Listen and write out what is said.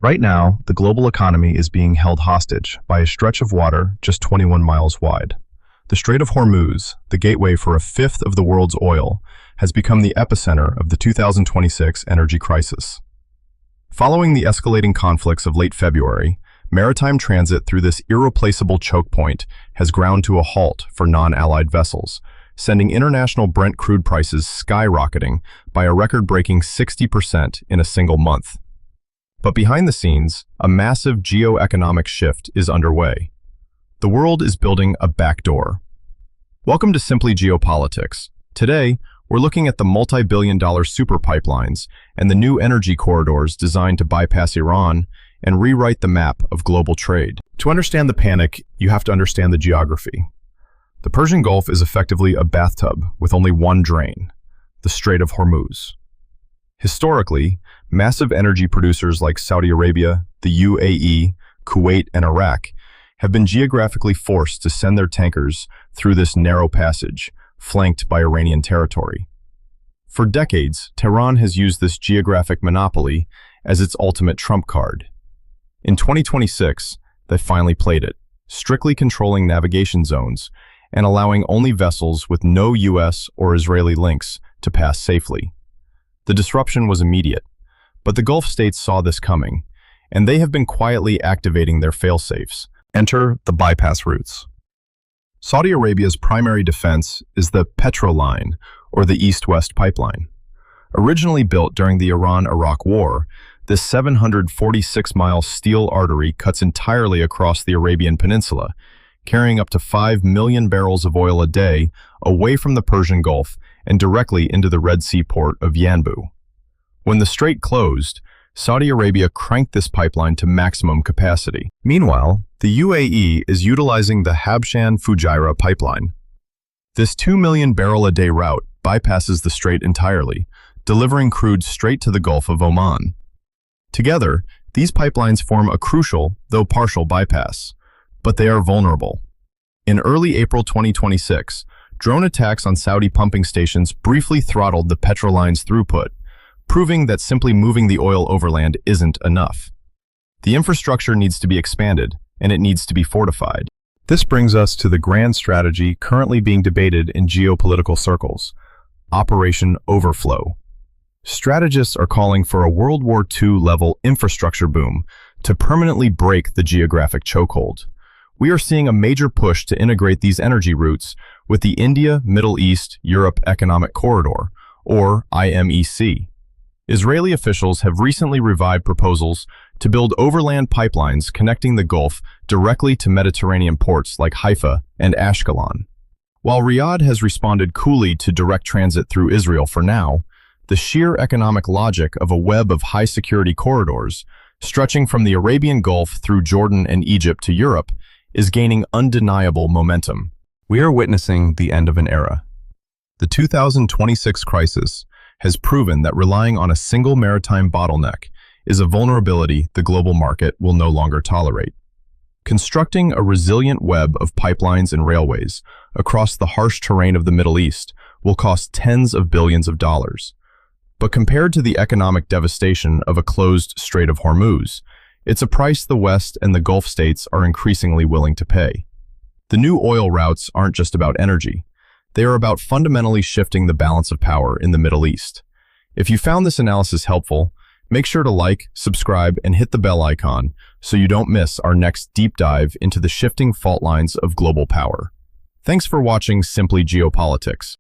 Right now, the global economy is being held hostage by a stretch of water just 21 miles wide. The Strait of Hormuz, the gateway for a fifth of the world's oil, has become the epicenter of the 2026 energy crisis. Following the escalating conflicts of late February, maritime transit through this irreplaceable choke point has ground to a halt for non-allied vessels, sending international Brent crude prices skyrocketing by a record-breaking 60% in a single month. But behind the scenes, a massive geoeconomic shift is underway. The world is building a backdoor. Welcome to Simply Geopolitics. Today, we're looking at the multi-billion-dollar super pipelines and the new energy corridors designed to bypass Iran and rewrite the map of global trade. To understand the panic, you have to understand the geography. The Persian Gulf is effectively a bathtub with only one drain, the Strait of Hormuz. Historically, massive energy producers like Saudi Arabia, the UAE, Kuwait, and Iraq have been geographically forced to send their tankers through this narrow passage, flanked by Iranian territory. For decades, Tehran has used this geographic monopoly as its ultimate trump card. In 2026, they finally played it, strictly controlling navigation zones and allowing only vessels with no US or Israeli links to pass safely. The disruption was immediate, but the Gulf states saw this coming, and they have been quietly activating their fail-safes. Enter the bypass routes. Saudi Arabia's primary defense is the Petroline, or the East-West pipeline. Originally built during the Iran-Iraq War, this 746-mile steel artery cuts entirely across the Arabian Peninsula, carrying up to 5 million barrels of oil a day away from the Persian Gulf and directly into the Red Sea port of Yanbu. When the strait closed, Saudi Arabia cranked this pipeline to maximum capacity. Meanwhile, the UAE is utilizing the Habshan-Fujairah pipeline. This 2 million barrel a day route bypasses the strait entirely, delivering crude straight to the Gulf of Oman. Together, these pipelines form a crucial, though partial, bypass, but they are vulnerable. In early April 2026, drone attacks on Saudi pumping stations briefly throttled the Petroline's throughput, proving that simply moving the oil overland isn't enough. The infrastructure needs to be expanded, and it needs to be fortified. This brings us to the grand strategy currently being debated in geopolitical circles, Operation Overflow. Strategists are calling for a World War II-level infrastructure boom to permanently break the geographic chokehold. We are seeing a major push to integrate these energy routes with the India, Middle East, Europe Economic Corridor, or IMEC. Israeli officials have recently revived proposals to build overland pipelines connecting the Gulf directly to Mediterranean ports like Haifa and Ashkelon. While Riyadh has responded coolly to direct transit through Israel for now, the sheer economic logic of a web of high-security corridors, stretching from the Arabian Gulf through Jordan and Egypt to Europe, is gaining undeniable momentum. We are witnessing the end of an era. The 2026 crisis has proven that relying on a single maritime bottleneck is a vulnerability the global market will no longer tolerate. Constructing a resilient web of pipelines and railways across the harsh terrain of the Middle East will cost tens of billions of dollars. But compared to the economic devastation of a closed Strait of Hormuz, it's a price the West and the Gulf states are increasingly willing to pay. The new oil routes aren't just about energy. They are about fundamentally shifting the balance of power in the Middle East. If you found this analysis helpful, make sure to like, subscribe, and hit the bell icon so you don't miss our next deep dive into the shifting fault lines of global power. Thanks for watching Simply Geopolitics.